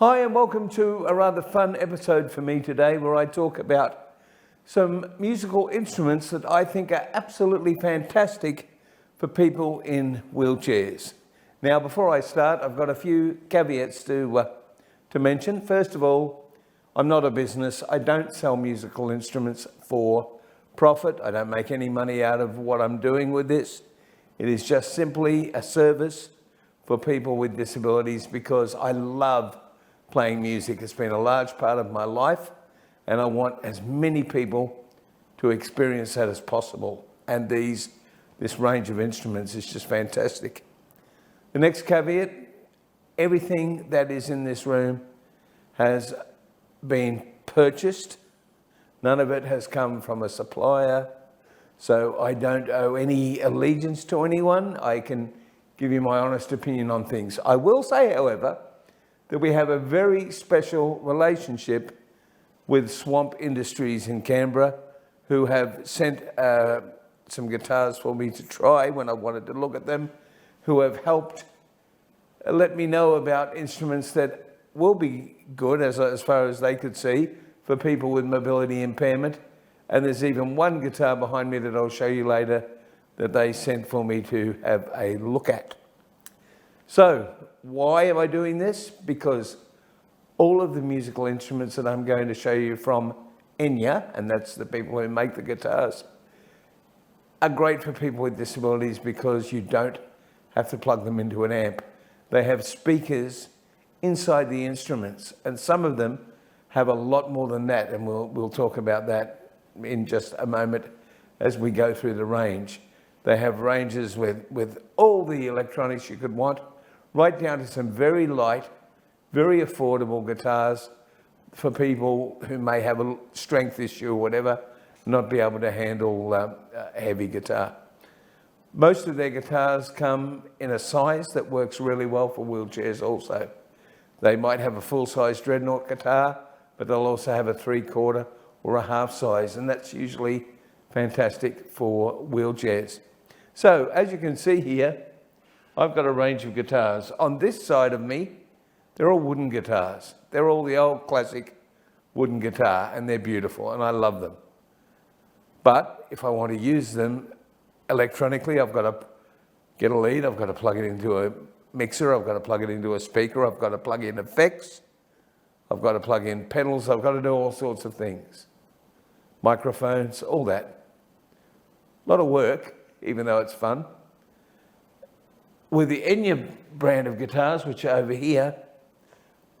Hi and welcome to a rather fun episode for me today where I talk about some musical instruments that I think are absolutely fantastic for people in wheelchairs. Now before I start, I've got a few caveats to mention. First of all, I'm not a business. I don't sell musical instruments for profit. I don't make any money out of what I'm doing with this. It is just simply a service for people with disabilities because I love playing music. It's been a large part of my life and I want as many people to experience that as possible. And this range of instruments is just fantastic. The next caveat, everything that is in this room has been purchased. None of it has come from a supplier. So I don't owe any allegiance to anyone. I can give you my honest opinion on things. I will say, however, that we have a very special relationship with Swamp Industries in Canberra, who have sent some guitars for me to try when I wanted to look at them, who have helped let me know about instruments that will be good as far as they could see for people with mobility impairment. And there's even one guitar behind me that I'll show you later that they sent for me to have a look at. So, why am I doing this? Because all of the musical instruments that I'm going to show you from Enya, and that's the people who make the guitars, are great for people with disabilities because you don't have to plug them into an amp. They have speakers inside the instruments, and some of them have a lot more than that, and we'll talk about that in just a moment as we go through the range. They have ranges with all the electronics you could want, right down to some very light, very affordable guitars for people who may have a strength issue or whatever, not be able to handle a heavy guitar. Most of their guitars come in a size that works really well for wheelchairs also. They might have a full-size dreadnought guitar, but they'll also have a 3/4 or a half size, and that's usually fantastic for wheelchairs. So, as you can see here, I've got a range of guitars. On this side of me, they're all wooden guitars. They're all the old classic wooden guitar, and they're beautiful, and I love them. But if I want to use them electronically, I've got to get a lead, I've got to plug it into a mixer, I've got to plug it into a speaker, I've got to plug in effects, I've got to plug in pedals, I've got to do all sorts of things. Microphones, all that. A lot of work, even though it's fun. With the Enya brand of guitars, which are over here,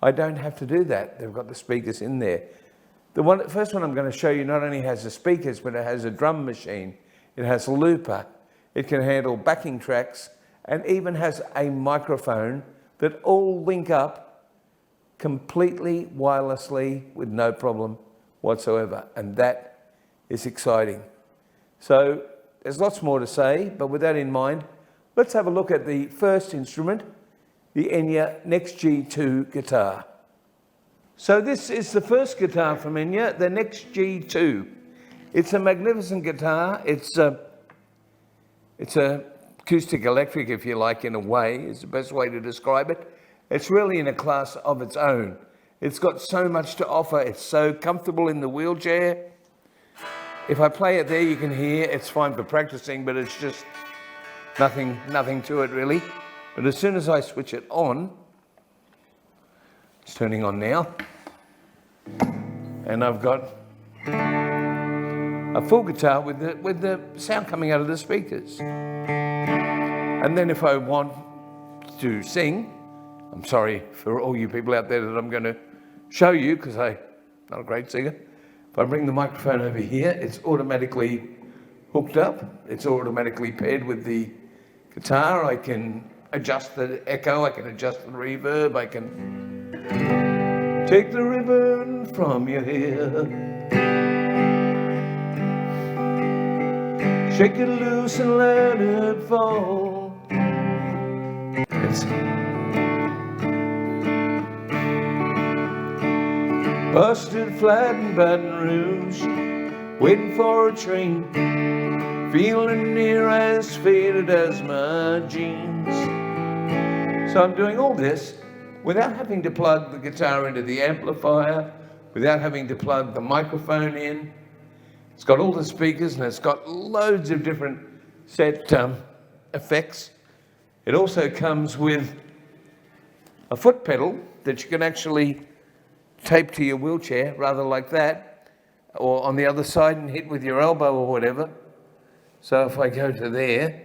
I don't have to do that. They've got the speakers in there. The first one I'm going to show you not only has the speakers, but it has a drum machine. It has a looper. It can handle backing tracks and even has a microphone that all link up completely wirelessly with no problem whatsoever. And that is exciting. So there's lots more to say, but with that in mind, let's have a look at the first instrument, the Enya Next G2 guitar. So this is the first guitar from Enya, the Next G2. It's a magnificent guitar. It's a acoustic electric, if you like, in a way, is the best way to describe it. It's really in a class of its own. It's got so much to offer. It's so comfortable in the wheelchair. If I play it there, you can hear it's fine for practicing, but it's just nothing to it really. But as soon as I switch it on, it's turning on now, and I've got a full guitar with the sound coming out of the speakers. And then if I want to sing, I'm sorry for all you people out there that I'm going to show you because I'm not a great singer. If I bring the microphone over here, it's automatically hooked up. It's automatically paired with the guitar. I can adjust the echo, I can adjust the reverb, I can take the ribbon from your hair, shake it loose and let it fall. It's busted flat in Baton Rouge, waiting for a train, feeling near as faded as my jeans. So I'm doing all this without having to plug the guitar into the amplifier, without having to plug the microphone in. It's got all the speakers and it's got loads of different set effects. It also comes with a foot pedal that you can actually tape to your wheelchair, rather like that, or on the other side and hit with your elbow or whatever. So if I go to there,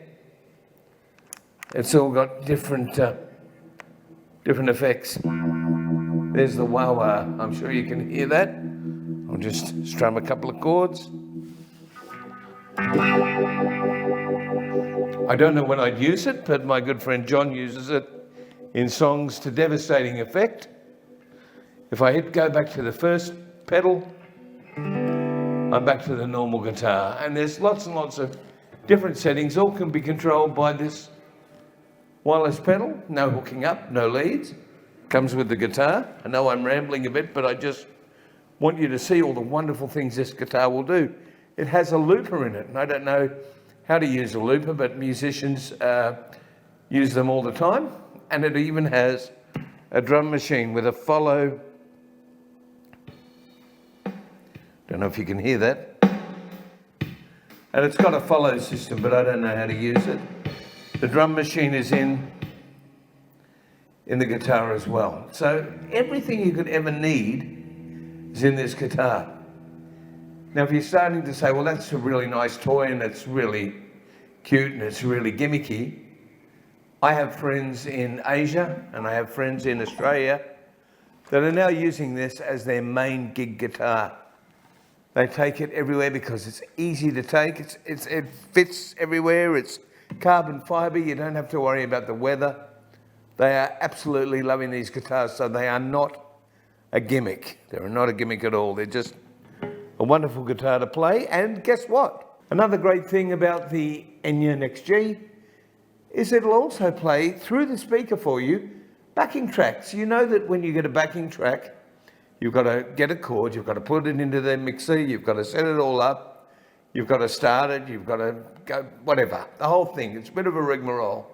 it's all got different effects. There's the wah-wah. I'm sure you can hear that. I'll just strum a couple of chords. I don't know when I'd use it, but my good friend John uses it in songs to devastating effect. If I go back to the first pedal, I'm back to the normal guitar. And there's lots and lots of different settings. All can be controlled by this wireless pedal. No hooking up, no leads. Comes with the guitar. I know I'm rambling a bit, but I just want you to see all the wonderful things this guitar will do. It has a looper in it, and I don't know how to use a looper, but musicians use them all the time. And it even has a drum machine with a follow. Don't know if you can hear that. And it's got a follow system, but I don't know how to use it. The drum machine is in the guitar as well. So everything you could ever need is in this guitar. Now, if you're starting to say, well, that's a really nice toy and it's really cute and it's really gimmicky, I have friends in Asia and I have friends in Australia that are now using this as their main gig guitar. They take it everywhere because it's easy to take. It fits everywhere. It's carbon fiber. You don't have to worry about the weather. They are absolutely loving these guitars, so they are not a gimmick. They're not a gimmick at all. They're just a wonderful guitar to play. And guess what? Another great thing about the Enya NextG is it'll also play through the speaker for you backing tracks. You know that when you get a backing track, you've got to get a chord, you've got to put it into the MKii, you've got to set it all up, you've got to start it, you've got to go, whatever, the whole thing. It's a bit of a rigmarole.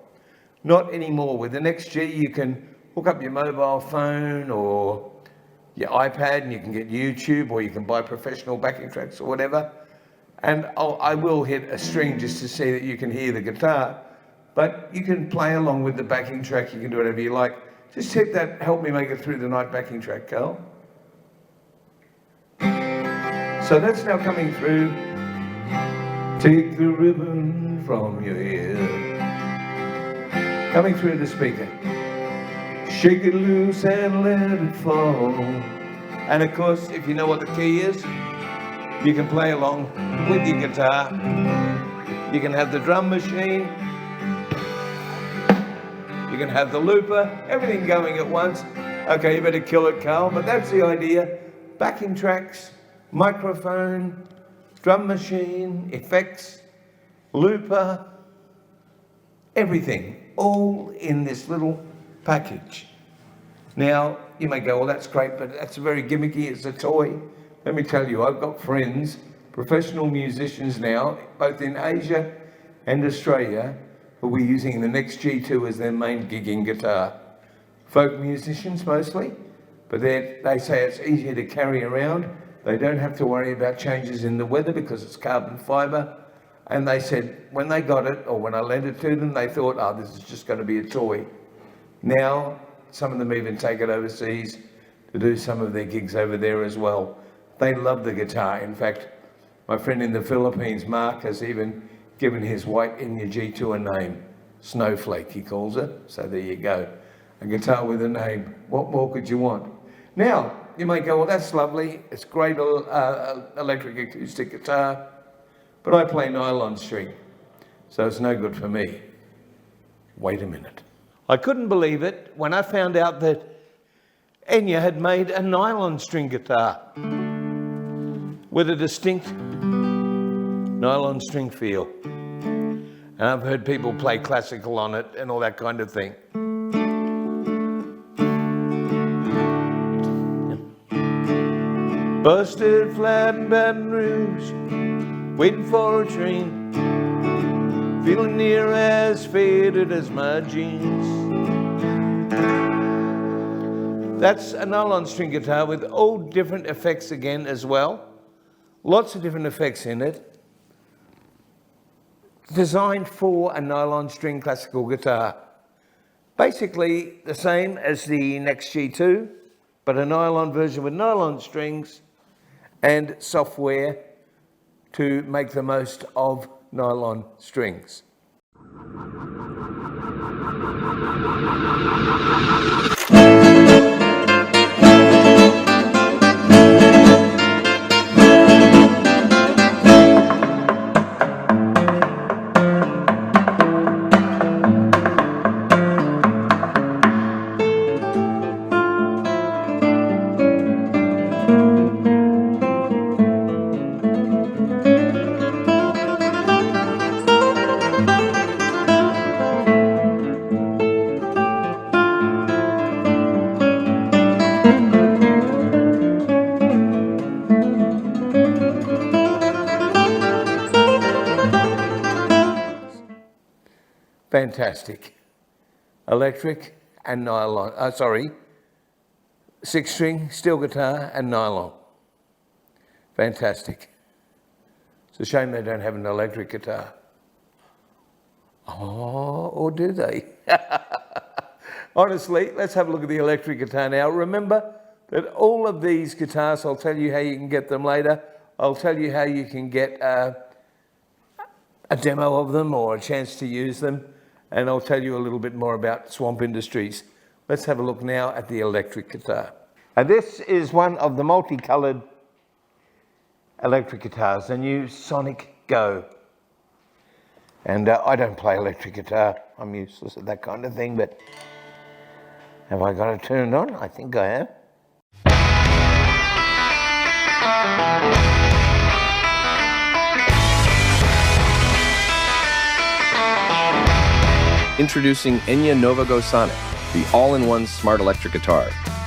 Not anymore. With the NextG, you can hook up your mobile phone or your iPad and you can get YouTube, or you can buy professional backing tracks or whatever. And I will hit a string just to see that you can hear the guitar, but you can play along with the backing track, you can do whatever you like. Just hit that Help Me Make It Through the Night backing track, Carl. So that's now coming through. Take the ribbon from your hair. Coming through the speaker. Shake it loose and let it fall. And of course, if you know what the key is, you can play along with your guitar. You can have the drum machine. You can have the looper, everything going at once. Okay, you better kill it, Carl, but that's the idea. Backing tracks, microphone, drum machine, effects, looper, everything, all in this little package. Now, you may go, well, that's great, but that's very gimmicky, it's a toy. Let me tell you, I've got friends, professional musicians now, both in Asia and Australia, who will be using the NextG2 as their main gigging guitar. Folk musicians mostly, but they say it's easier to carry around. They don't have to worry about changes in the weather because it's carbon fiber. And they said when they got it, or when I lent it to them, they thought, oh, this is just going to be a toy. Now, some of them even take it overseas to do some of their gigs over there as well. They love the guitar. In fact, my friend in the Philippines, Mark, has even given his white Enya G2 a name. Snowflake, he calls it. So there you go. A guitar with a name. What more could you want? Now, you might go, well, that's lovely. It's great electric acoustic guitar, but I play nylon string, so it's no good for me. Wait a minute. I couldn't believe it when I found out that Enya had made a nylon string guitar with a distinct nylon string feel. And I've heard people play classical on it and all that kind of thing. Busted flat in Baton Rouge, waiting for a train, feeling near as faded as my jeans. That's a nylon string guitar with all different effects again as well. Lots of different effects in it. Designed for a nylon string classical guitar. Basically the same as the Next G2, but a nylon version with nylon strings and software to make the most of nylon strings. Fantastic. Electric and nylon, 6-string, steel guitar and nylon. Fantastic. It's a shame they don't have an electric guitar. Oh, or do they? Honestly, let's have a look at the electric guitar now. Remember that all of these guitars, I'll tell you how you can get them later. I'll tell you how you can get a demo of them or a chance to use them. And I'll tell you a little bit more about Swamp Industries. Let's have a look now at the electric guitar. And this is one of the multicolored electric guitars, the new Sonic Go. And I don't play electric guitar. I'm useless at that kind of thing, but have I got it turned on? I think I have. Introducing Enya Nova Go Sonic, the all-in-one smart electric guitar.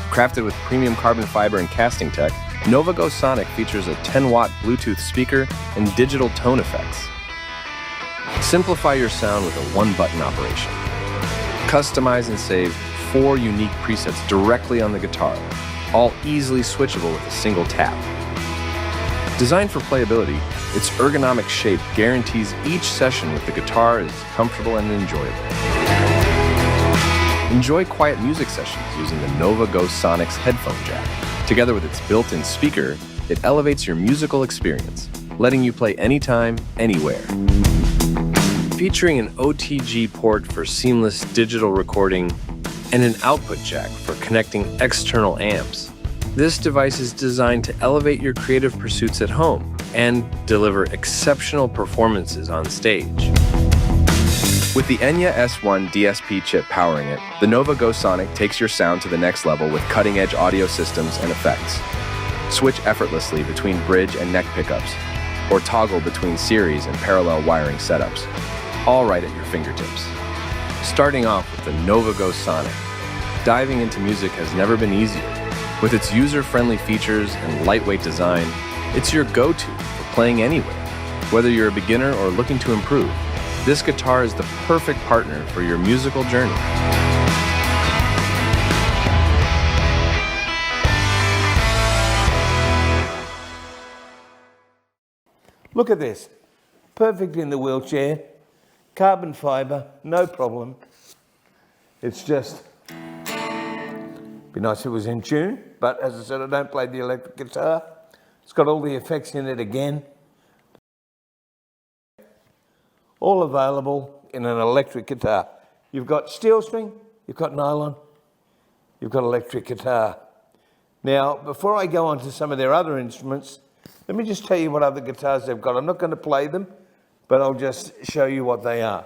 Crafted with premium carbon fiber and casting tech, Nova Go Sonic features a 10-watt Bluetooth speaker and digital tone effects. Simplify your sound with a one-button operation. Customize and save 4 unique presets directly on the guitar, all easily switchable with a single tap. Designed for playability, its ergonomic shape guarantees each session with the guitar is comfortable and enjoyable. Enjoy quiet music sessions using the Nova Go Sonic's headphone jack. Together with its built-in speaker, it elevates your musical experience, letting you play anytime, anywhere. Featuring an OTG port for seamless digital recording and an output jack for connecting external amps, this device is designed to elevate your creative pursuits at home and deliver exceptional performances on stage. With the Enya S1 DSP chip powering it, the Nova Go Sonic takes your sound to the next level with cutting-edge audio systems and effects. Switch effortlessly between bridge and neck pickups, or toggle between series and parallel wiring setups, all right at your fingertips. Starting off with the Nova Go Sonic, diving into music has never been easier. With its user-friendly features and lightweight design, it's your go-to for playing anywhere. Whether you're a beginner or looking to improve, this guitar is the perfect partner for your musical journey. Look at this. Perfect in the wheelchair. Carbon fiber, no problem. It's just, be nice if it was in tune, but as I said, I don't play the electric guitar. It's got all the effects in it again. All available in an electric guitar. You've got steel string, you've got nylon, you've got electric guitar. Now, before I go on to some of their other instruments, let me just tell you what other guitars they've got. I'm not going to play them, but I'll just show you what they are.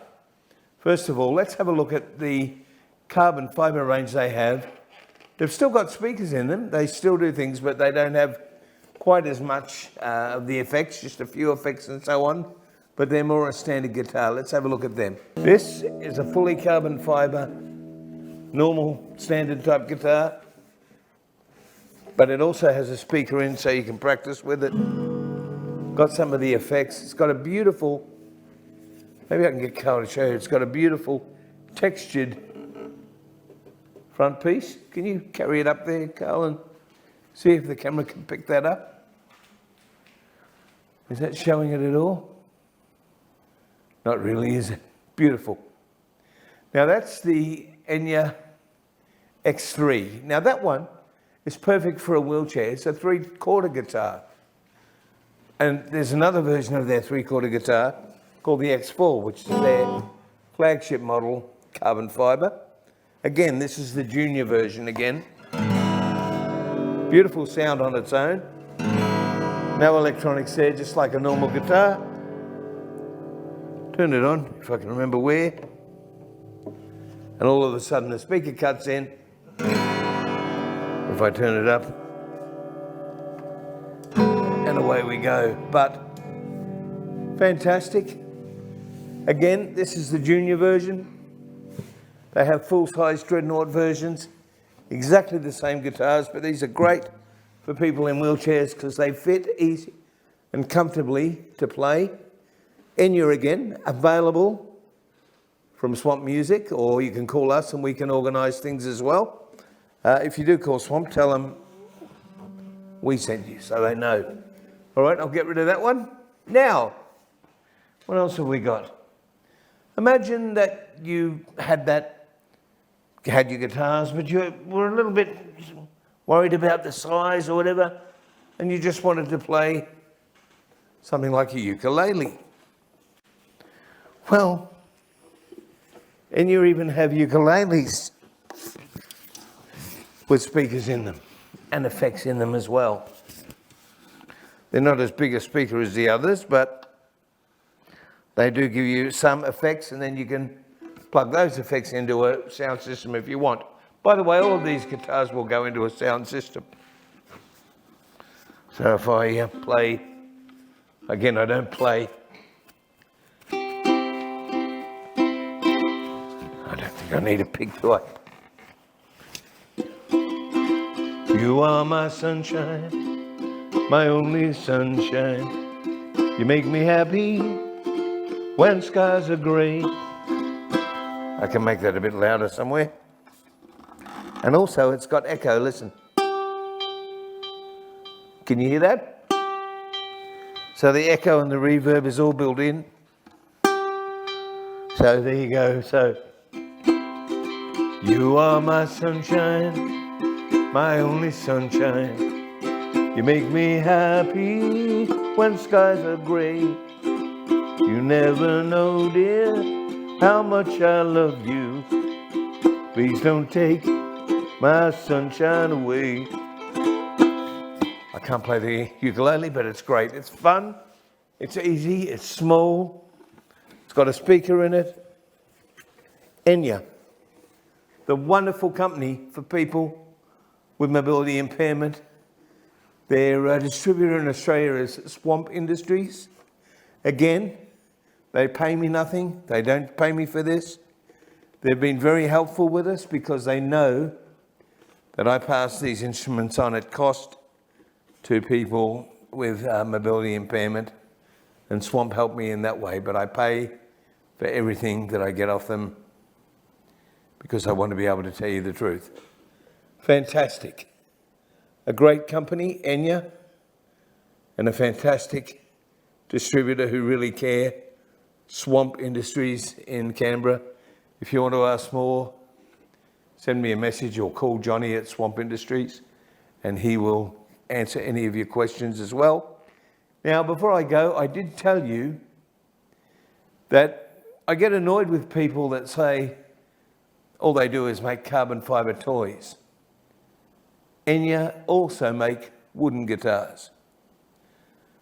First of all, let's have a look at the carbon fiber range they have. They've still got speakers in them. They still do things, but they don't have quite as much of the effects, just a few effects and so on, but they're more a standard guitar. Let's have a look at them. This is a fully carbon fiber, normal standard type guitar, but it also has a speaker in so you can practice with it. Got some of the effects. It's got a beautiful, maybe I can get Carl to show you, it's got a beautiful textured front piece. Can you carry it up there, Carl, and see if the camera can pick that up? Is that showing it at all? Not really, is it? Beautiful. Now that's the Enya X3. Now that one is perfect for a wheelchair. It's a 3/4 guitar. And there's another version of their 3/4 guitar called the X4, which is their flagship model, carbon fiber. Again, this is the junior version again. Beautiful sound on its own. No electronics there, just like a normal guitar. Turn it on, if I can remember where. And all of a sudden the speaker cuts in. If I turn it up. And away we go. But fantastic. Again, this is the junior version. They have full-size Dreadnought versions. Exactly the same guitars, but these are great for people in wheelchairs because they fit easy and comfortably to play. Enya again, available from Swamp Music, or you can call us and we can organise things as well. If you do call Swamp, tell them we sent you so they know. All right, I'll get rid of that one. Now, what else have we got? Imagine that you had your guitars, but you were a little bit worried about the size or whatever, and you just wanted to play something like a ukulele. Well, and you even have ukuleles with speakers in them and effects in them as well. They're not as big a speaker as the others, but they do give you some effects, and then you can plug those effects into a sound system if you want. By the way, all of these guitars will go into a sound system. So if I play, again, I don't play. I don't think I need a pick, do I? You are my sunshine, my only sunshine. You make me happy when skies are grey. I can make that a bit louder somewhere. And also it's got echo, listen. Can you hear that? So the echo and the reverb is all built in. So there you go. So you are my sunshine, my only sunshine. You make me happy when skies are grey. You never know, dear, how much I love you. Please don't take my sunshine away. I can't play the ukulele, but it's great. It's fun, it's easy, it's small, it's got a speaker in it. Enya, the wonderful company for people with mobility impairment. Their distributor in Australia is Swamp Industries. Again, they pay me nothing. They don't pay me for this. They've been very helpful with us because they know that I pass these instruments on at cost to people with mobility impairment, and Swamp helped me in that way, but I pay for everything that I get off them because I want to be able to tell you the truth. Fantastic. A great company, Enya, and a fantastic distributor who really care, Swamp Industries in Canberra. If you want to ask more, send me a message or call Johnny at Swamp Industries and he will answer any of your questions as well. Now, before I go, I did tell you that I get annoyed with people that say all they do is make carbon fiber toys. Enya also make wooden guitars.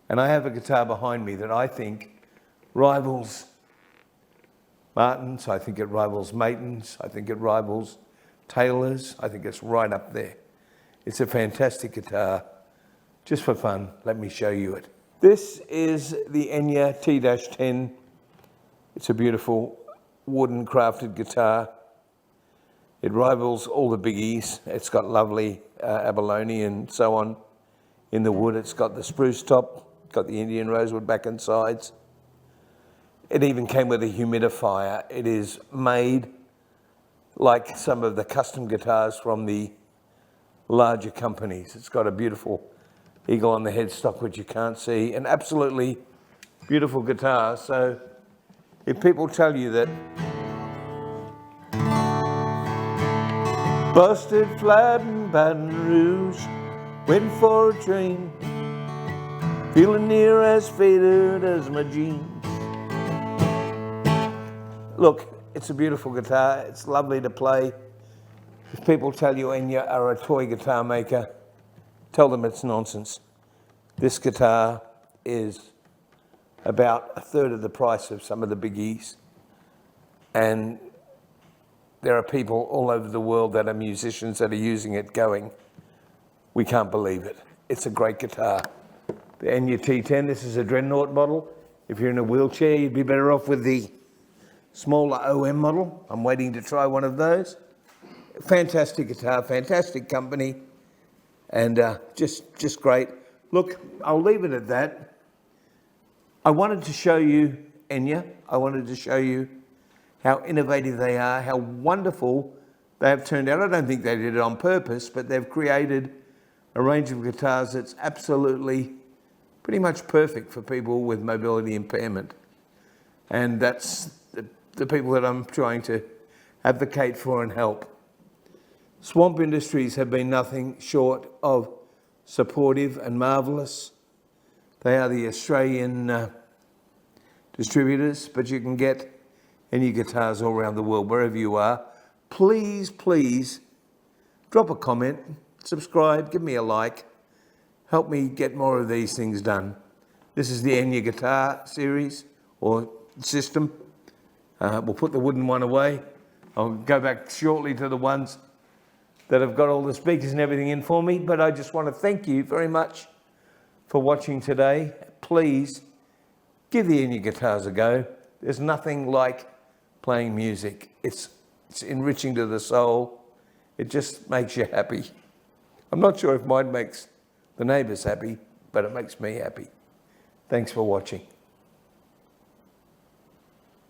And I have a guitar behind me that I think rivals Martin's, I think it rivals Maton's, I think it rivals Taylor's, I think it's right up there. It's a fantastic guitar. Just for fun, let me show you it. This is the Enya T-10. It's a beautiful wooden crafted guitar. It rivals all the biggies. It's got lovely abalone and so on in the wood. It's got the spruce top, got the Indian rosewood back and sides. It even came with a humidifier. It is made like some of the custom guitars from the larger companies. It's got a beautiful eagle on the headstock, which you can't see, an absolutely beautiful guitar. So if people tell you that busted flat in Baton Rouge, waiting for a train, feeling near as faded as my jeans. Look, it's a beautiful guitar. It's lovely to play. If people tell you and you are a toy guitar maker, tell them it's nonsense. This guitar is about a third of the price of some of the biggies. And there are people all over the world that are musicians that are using it going, we can't believe it. It's a great guitar. The Enya T10, this is a Dreadnought model. If you're in a wheelchair, you'd be better off with the smaller OM model. I'm waiting to try one of those. Fantastic guitar, fantastic company, and just great. Look, I'll leave it at that. I wanted to show you Enya. I wanted to show you how innovative they are, how wonderful they have turned out. I don't think they did it on purpose, but they've created a range of guitars that's absolutely pretty much perfect for people with mobility impairment. And that's the people that I'm trying to advocate for and help. Swamp Industries have been nothing short of supportive and marvellous. They are the Australian distributors, but you can get any guitars all around the world, wherever you are. Please, please drop a comment, subscribe, give me a like, help me get more of these things done. This is the Enya guitar series or system. We'll put the wooden one away. I'll go back shortly to the ones that have got all the speakers and everything in for me, but I just want to thank you very much for watching today. Please give the Enya guitars a go. There's nothing like playing music. It's enriching to the soul. It just makes you happy. I'm not sure if mine makes the neighbours happy, but it makes me happy. Thanks for watching.